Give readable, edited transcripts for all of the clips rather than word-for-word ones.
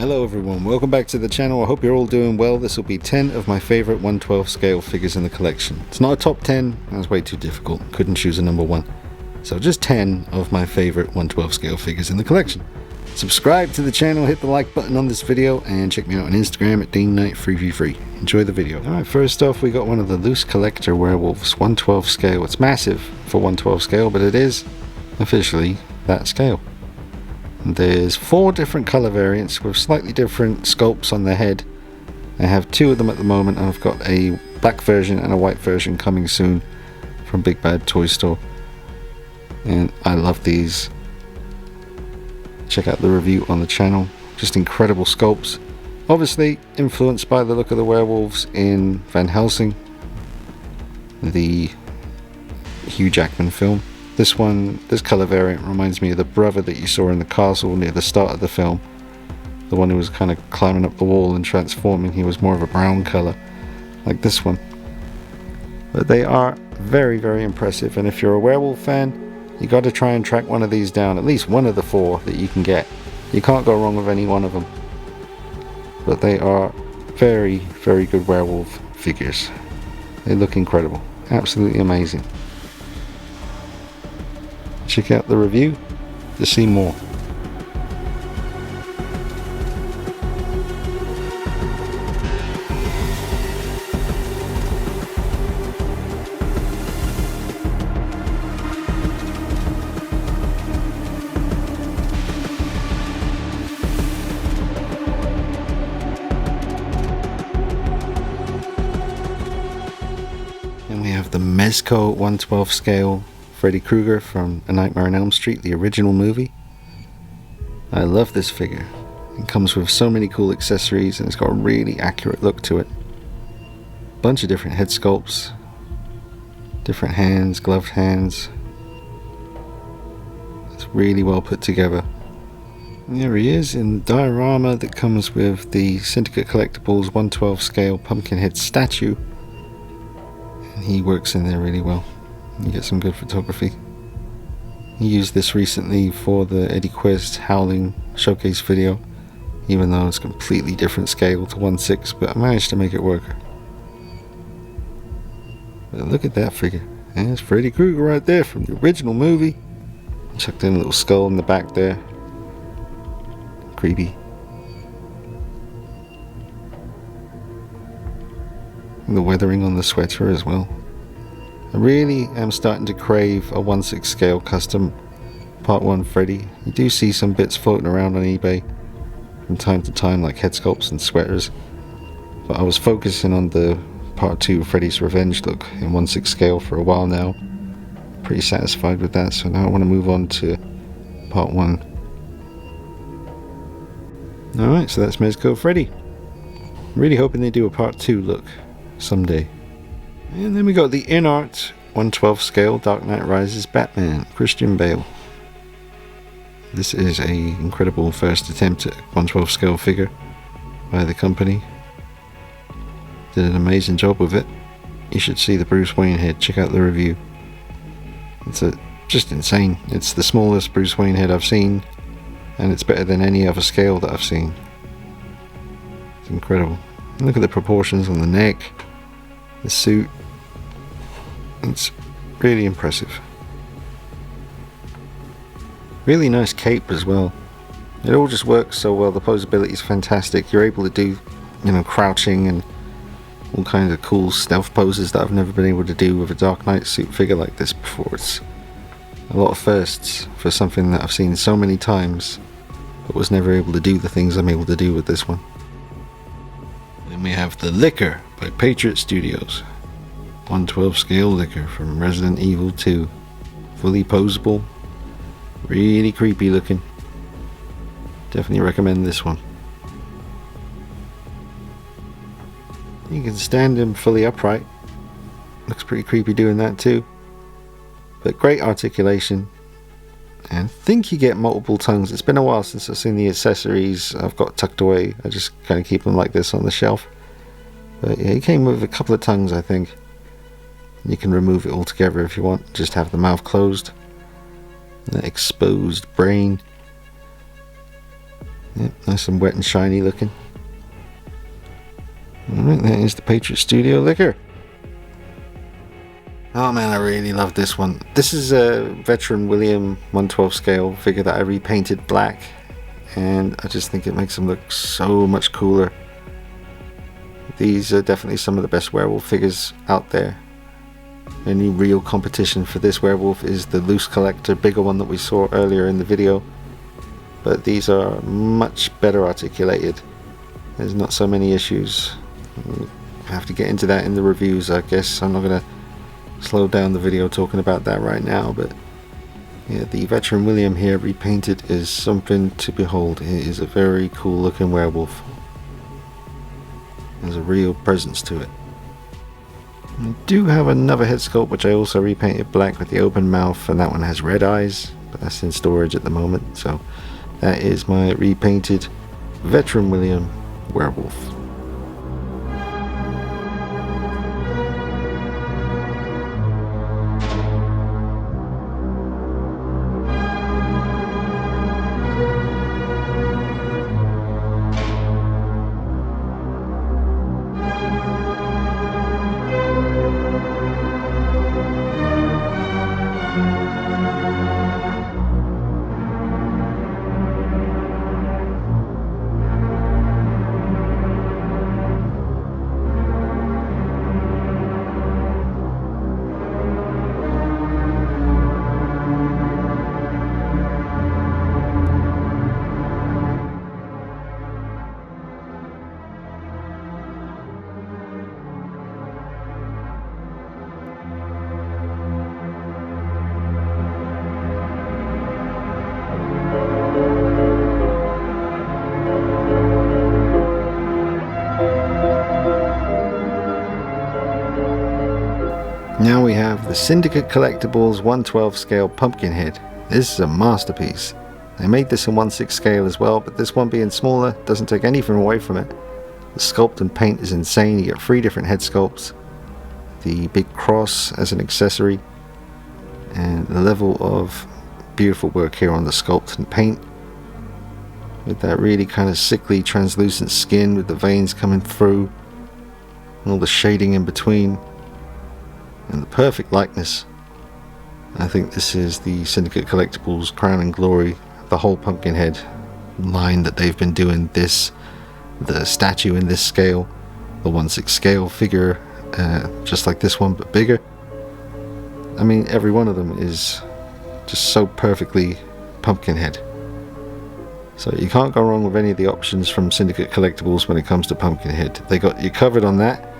Hello everyone, welcome back to the channel. I hope you're all doing well. This will be 10 of my favorite 1/12 scale figures in the collection. It's not a top 10, that was way too difficult. Couldn't choose a number 1. So just 10 of my favorite 1/12 scale figures in the collection. Subscribe to the channel, hit the like button on this video, and check me out on Instagram at DaneKnight3v3. Enjoy the video. Alright, first off we got one of the loose collector werewolves, 1/12 scale. It's massive for 1/12 scale, but it is officially that scale. There's 4 different color variants with slightly different sculpts on the head. I have 2 of them at the moment, and I've got a black version and a white version coming soon from Big Bad Toy Store. And I love these. Check out the review on the channel. Just incredible sculpts. Obviously influenced by the look of the werewolves in Van Helsing, the Hugh Jackman film. This color variant reminds me of the brother that you saw in the castle near the start of the film. The one who was kind of climbing up the wall and transforming. He was more of a brown color, like this one. But they are very, very impressive. And if you're a werewolf fan, you got to try and track one of these down. At least one of the 4 that you can get. You can't go wrong with any one of them. But they are very, very good werewolf figures. They look incredible. Absolutely amazing. Check out the review to see more. And we have the Mezco 1/12 scale Freddy Krueger from A Nightmare on Elm Street, the original movie. I love this figure. It comes with so many cool accessories and it's got a really accurate look to it. Bunch of different head sculpts, different hands, gloved hands. It's really well put together. And there he is in the diorama that comes with the Syndicate Collectibles 1/12 scale Pumpkinhead statue. And he works in there really well. You get some good photography. He used this recently for the Eddie Quist Howling showcase video, even though it's completely different scale to 1/6, but I managed to make it work. But look at that figure. There's Freddy Krueger right there from the original movie. Chucked in a little skull in the back there. Creepy. And the weathering on the sweater as well. I really am starting to crave a 1/6 scale custom Part 1 Freddy. You do see some bits floating around on eBay from time to time, like head sculpts and sweaters. But I was focusing on the Part 2 Freddy's Revenge look in 1/6 scale for a while now. Pretty satisfied with that, so now I want to move on to Part 1. Alright, so that's Mezco Freddy. I'm really hoping they do a Part 2 look someday. And then we got the InArt 1/12 scale Dark Knight Rises Batman, Christian Bale. This is a incredible first attempt at 1/12 scale figure by the company. Did an amazing job with it. You should see the Bruce Wayne head, check out the review. It's just insane. It's the smallest Bruce Wayne head I've seen, and it's better than any other scale that I've seen. It's incredible. Look at the proportions on the neck, the suit. It's really impressive. Really nice cape as well. It all just works so well. The posability is fantastic. You're able to do, crouching and all kinds of cool stealth poses that I've never been able to do with a Dark Knight suit figure like this before. It's a lot of firsts for something that I've seen so many times but was never able to do the things I'm able to do with this one. Then we have the Licker by Patriot Studios. 1/12 scale Licker from Resident Evil 2. Fully posable. Really creepy looking. Definitely recommend this one. You can stand him fully upright. Looks pretty creepy doing that too. But great articulation. And I think you get multiple tongues. It's been a while since I've seen the accessories I've got tucked away. I just kind of keep them like this on the shelf. But yeah, he came with a couple of tongues, I think. You can remove it altogether if you want. Just have the mouth closed. The exposed brain. Yep, nice and wet and shiny looking. Alright, that is the Patriot Studio Liquor. Oh man, I really love this one. This is a veteran William 112 scale figure that I repainted black, and I just think it makes him look so much cooler. These are definitely some of the best werewolf figures out there. Any real competition for this werewolf is the loose collector, bigger one that we saw earlier in the video. But these are much better articulated. There's not so many issues. We'll have to get into that in the reviews, I guess. I'm not going to slow down the video talking about that right now, but yeah, the veteran William here repainted is something to behold. It is a very cool looking werewolf. There's a real presence to it. I do have another head sculpt which I also repainted black with the open mouth, and that one has red eyes, but that's in storage at the moment. So that is my repainted veteran William werewolf. Now we have the Syndicate Collectibles 112 scale Pumpkinhead. This is a masterpiece. They made this in 1/6 scale as well, but this one being smaller doesn't take anything away from it. The sculpt and paint is insane. You get 3 different head sculpts, the big cross as an accessory, and the level of beautiful work here on the sculpt and paint, with that really kind of sickly translucent skin with the veins coming through and all the shading in between. And the perfect likeness. I think this is the Syndicate Collectibles crown and glory. The whole Pumpkinhead line that they've been doing, this, the statue in this scale, the 1/6 scale figure, just like this one but bigger. I mean, every one of them is just so perfectly Pumpkinhead. So you can't go wrong with any of the options from Syndicate Collectibles when it comes to Pumpkinhead. They got you covered on that.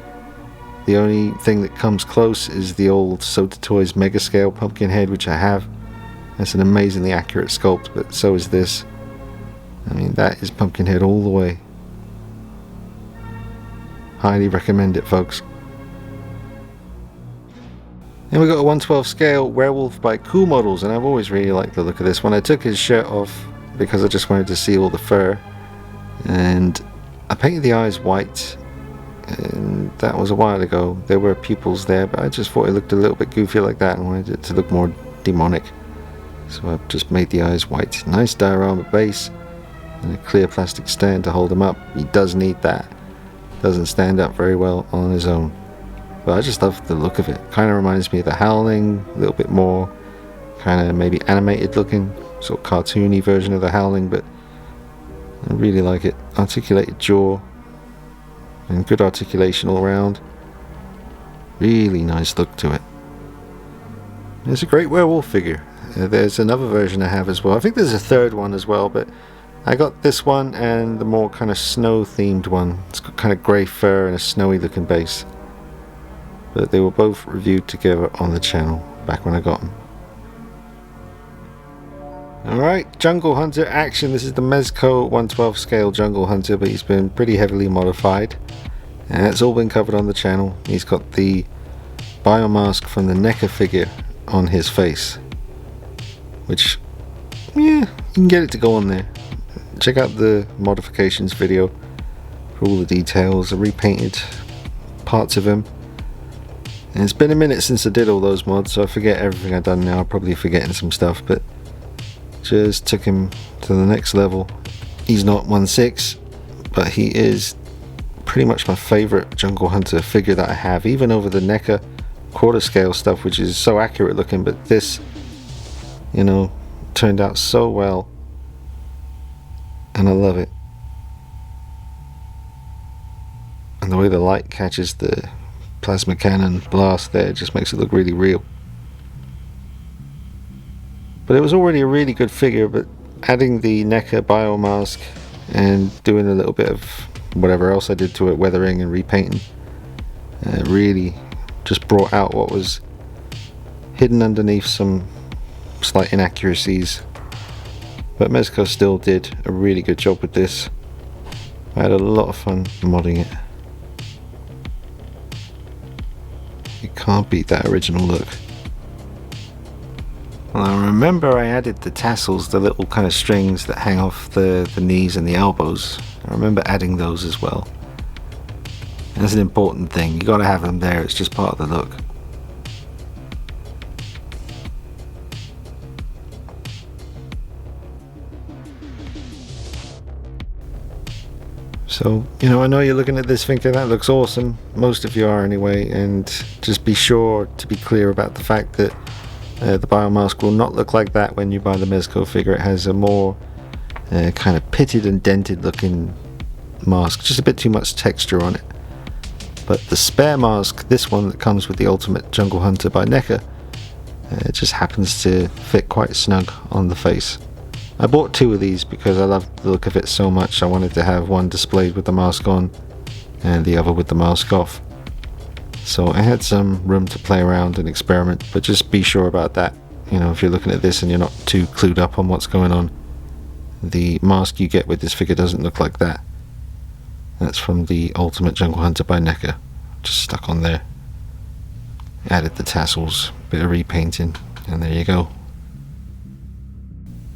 The only thing that comes close is the old Sota Toys Mega Scale Pumpkinhead, which I have. That's an amazingly accurate sculpt, but so is this. I mean, that is Pumpkinhead all the way. Highly recommend it, folks. Then we got a 112 scale Werewolf by Cool Models, and I've always really liked the look of this one. I took his shirt off because I just wanted to see all the fur, and I painted the eyes white. And that was a while ago. There were pupils there, but I just thought it looked a little bit goofy like that and wanted it to look more demonic. So I've just made the eyes white. Nice diorama base and a clear plastic stand to hold him up. He does need that. Doesn't stand up very well on his own. But I just love the look of it. Kind of reminds me of the Howling, a little bit more kind of maybe animated looking, sort of cartoony version of the Howling, but I really like it. Articulated jaw. And good articulation all around. Really nice look to it. It's a great werewolf figure. There's another version I have as well. I think there's a third one as well, but I got this one and the more kind of snow themed one. It's got kind of grey fur and a snowy looking base. But they were both reviewed together on the channel back when I got them. Alright, Jungle Hunter action. This is the Mezco 112 scale Jungle Hunter, but he's been pretty heavily modified. And it's all been covered on the channel. He's got the biomask from the NECA figure on his face. Which, yeah, you can get it to go on there. Check out the modifications video for all the details. I repainted parts of him. And it's been a minute since I did all those mods, so I forget everything I've done now. I'm probably forgetting some stuff, but just took him to the next level He's not 1/6, but he is pretty much my favorite Jungle Hunter figure that I have, even over the NECA quarter scale stuff, which is so accurate looking. But this, you know, turned out so well, and I love it. And the way the light catches the plasma cannon blast there just makes it look really real. But it was already a really good figure, but adding the NECA biomask and doing a little bit of whatever else I did to it, weathering and repainting, really just brought out what was hidden underneath some slight inaccuracies. But Mezco still did a really good job with this. I had a lot of fun modding it. You can't beat that original look. Well, I remember I added the tassels, the little kind of strings that hang off the knees and the elbows. I remember adding those as well. And that's an important thing. You gotta have them there, it's just part of the look. So, you know, I know you're looking at this thinking that looks awesome. Most of you are anyway, and just be sure to be clear about the fact that the biomask will not look like that when you buy the Mezco figure. It has a more kind of pitted and dented looking mask, just a bit too much texture on it. But the spare mask, this one that comes with the Ultimate Jungle Hunter by NECA, it just happens to fit quite snug on the face. I bought two of these because I loved the look of it so much. I wanted to have one displayed with the mask on and the other with the mask off. So I had some room to play around and experiment, but just be sure about that. You know, if you're looking at this and you're not too clued up on what's going on, the mask you get with this figure doesn't look like that. That's from the Ultimate Jungle Hunter by NECA. Just stuck on there. Added the tassels, bit of repainting, and there you go.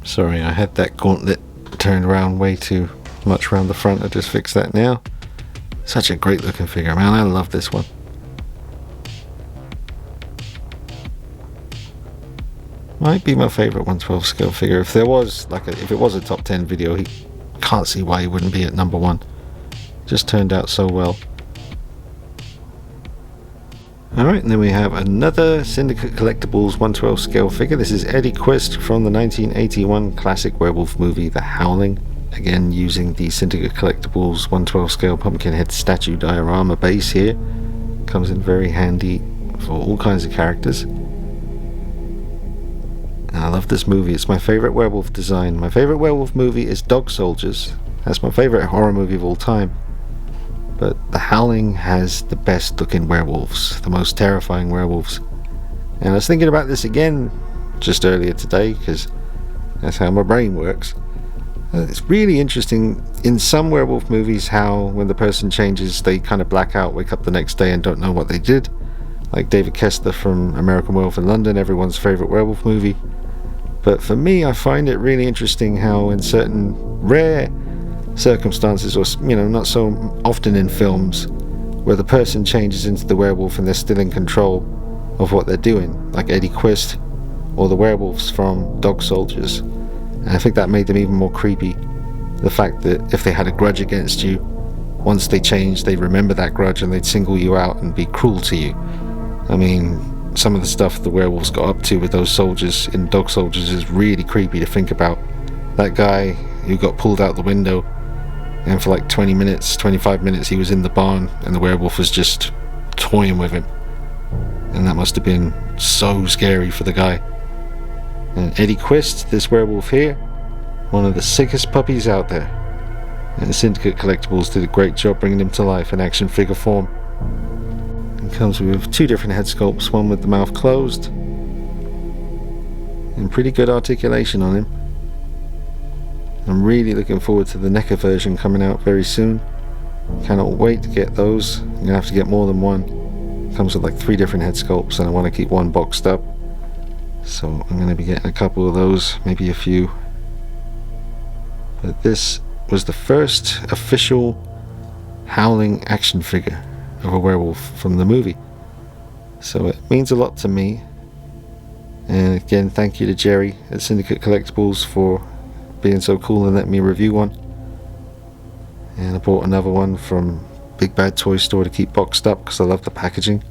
Sorry, I had that gauntlet turned around way too much around the front. I just fixed that now. Such a great looking figure, man. I love this one. Might be my favorite 1/12 scale figure. If there was if it was a top 10 video, he can't see why he wouldn't be at number 1. Just turned out so well. Alright, and then we have another Syndicate Collectibles 1/12 scale figure. This is Eddie Quist from the 1981 classic werewolf movie The Howling. Again, using the Syndicate Collectibles 1/12 scale Pumpkinhead statue diorama base here. Comes in very handy for all kinds of characters. And I love this movie. It's my favorite werewolf design. My favorite werewolf movie is Dog Soldiers. That's my favorite horror movie of all time. But The Howling has the best looking werewolves, the most terrifying werewolves. And I was thinking about this again just earlier today, because that's how my brain works. It's really interesting in some werewolf movies how when the person changes they kind of black out, wake up the next day and don't know what they did. Like David Kessler from American Werewolf in London, everyone's favorite werewolf movie. But for me, I find it really interesting how in certain rare circumstances, or not so often in films, where the person changes into the werewolf and they're still in control of what they're doing, like Eddie Quist or the werewolves from Dog Soldiers. And I think that made them even more creepy. The fact that if they had a grudge against you, once they changed, they'd remember that grudge and they'd single you out and be cruel to you. I mean, some of the stuff the werewolves got up to with those soldiers in Dog Soldiers is really creepy to think about. That guy who got pulled out the window, and for like 20 minutes, 25 minutes he was in the barn and the werewolf was just toying with him. And that must have been so scary for the guy. And Eddie Quist, this werewolf here, one of the sickest puppies out there. And Syndicate Collectibles did a great job bringing him to life in action figure form. It comes with 2 different head sculpts, one with the mouth closed, and pretty good articulation on him. I'm really looking forward to the NECA version coming out very soon. Cannot wait to get those. I'm gonna have to get more than one. It comes with like 3 different head sculpts and I want to keep one boxed up. So I'm gonna be getting a couple of those, maybe a few. But this was the first official Howling action figure of a werewolf from the movie. So it means a lot to me. And again, thank you to Jerry at Syndicate Collectibles for being so cool and letting me review one. And I bought another one from Big Bad Toy Store to keep boxed up because I love the packaging.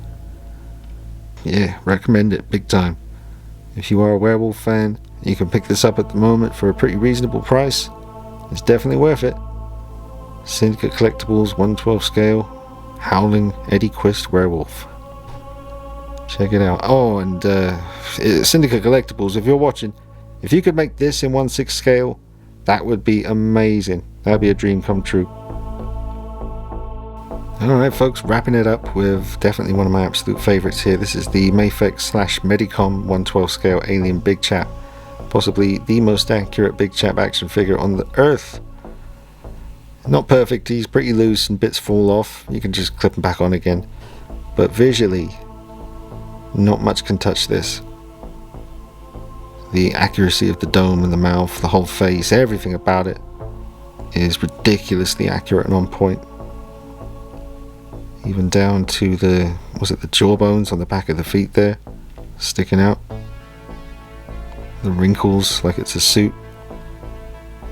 Yeah, recommend it big time. If you are a werewolf fan, you can pick this up at the moment for a pretty reasonable price. It's definitely worth it. Syndicate Collectibles 1/12 scale Howling Eddie Quist Werewolf. Check it out. Oh, and Syndicate Collectibles, if you're watching, if you could make this in 1/6 scale, that would be amazing. That'd be a dream come true. Alright folks, wrapping it up with definitely one of my absolute favourites here. This is the Mafex / Medicom 1/12 scale Alien Big Chap. Possibly the most accurate Big Chap action figure on the earth. Not perfect, he's pretty loose and bits fall off. You can just clip him back on again. But visually, not much can touch this. The accuracy of the dome and the mouth, the whole face, everything about it is ridiculously accurate and on point. Even down to the, was it the jawbones on the back of the feet there, sticking out. The wrinkles like it's a suit.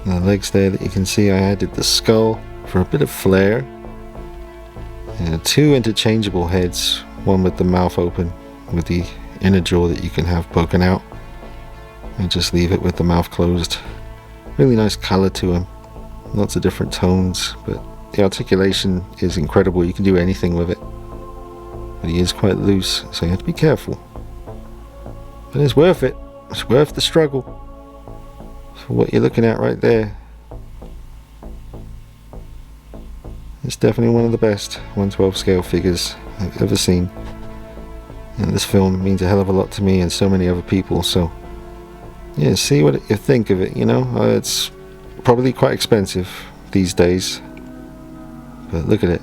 And the legs there that you can see, I added the skull for a bit of flair. And 2 interchangeable heads, one with the mouth open, with the inner jaw that you can have poking out. And just leave it with the mouth closed. Really nice colour to him. Lots of different tones, but the articulation is incredible. You can do anything with it. But he is quite loose, so you have to be careful. But it's worth it. It's worth the struggle for what you're looking at right there. It's definitely one of the best 1/12 scale figures I've ever seen. And this film means a hell of a lot to me and so many other people, so yeah, see what you think of it, you know. It's probably quite expensive these days, but look at it.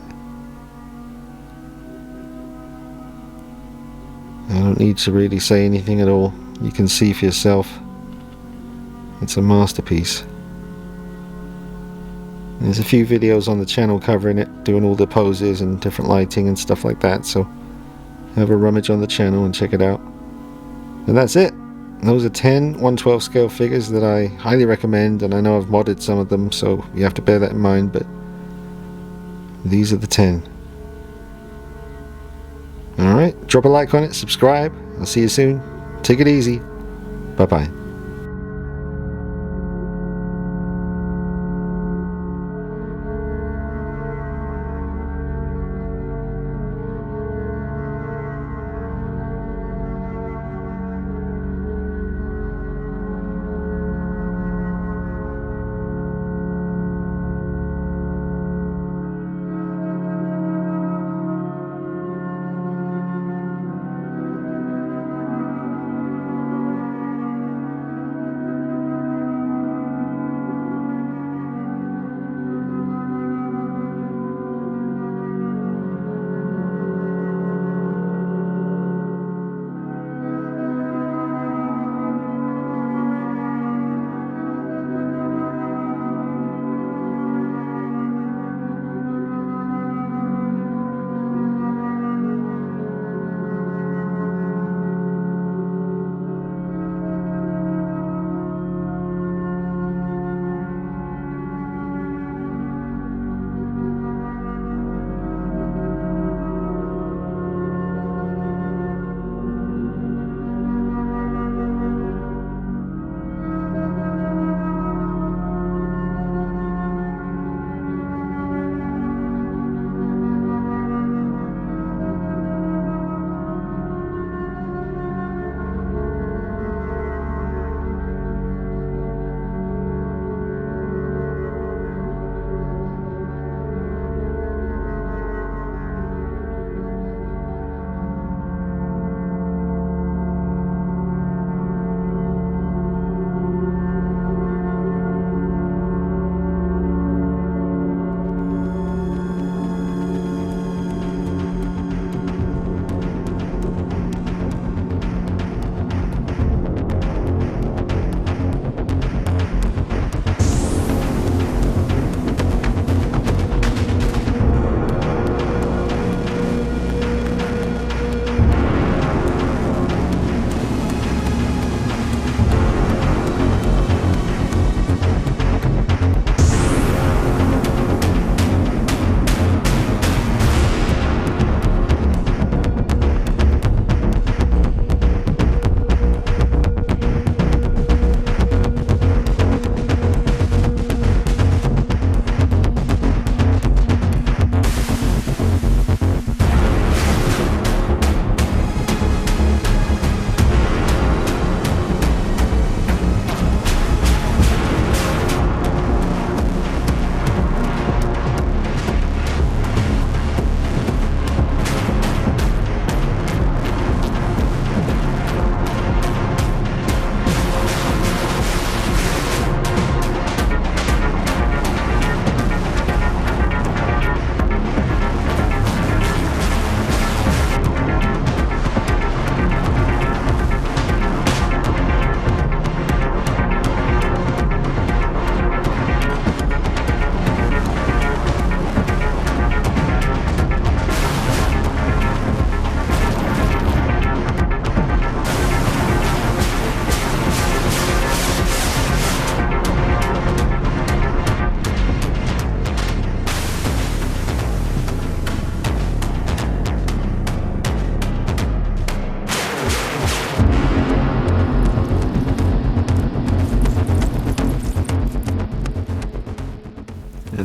I don't need to really say anything at all. You can see for yourself. It's a masterpiece. There's a few videos on the channel covering it, doing all the poses and different lighting and stuff like that, so have a rummage on the channel and check it out. And that's it. Those are 10 1/12 scale figures that I highly recommend, and I know I've modded some of them, so you have to bear that in mind, but these are the 10. Alright, drop a like on it, subscribe. I'll see you soon. Take it easy. Bye bye.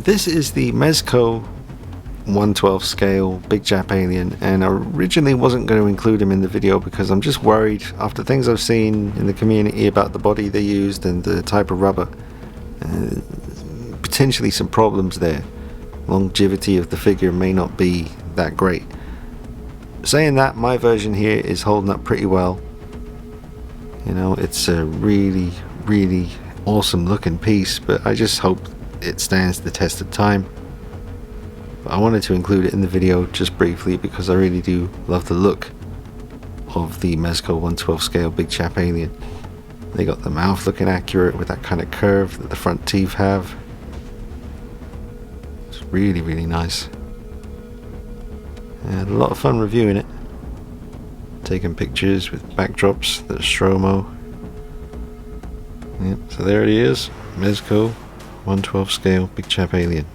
this is the Mezco 1/12 scale Big Chap alien, and I originally wasn't going to include him in the video because I'm just worried after things I've seen in the community about the body they used and the type of rubber. Potentially some problems there. Longevity of the figure may not be that great. Saying that, my version here is holding up pretty well. You know, it's a really awesome looking piece, but I just hope it stands the test of time. But I wanted to include it in the video just briefly because I really do love the look of the Mezco 1/12 scale Big Chap alien. They got the mouth looking accurate with that kind of curve that the front teeth have. It's really nice. I had a lot of fun reviewing it. Taking pictures with backdrops that are stromo. Yep, so there it is, Mezco 1/12 scale Big Chap alien.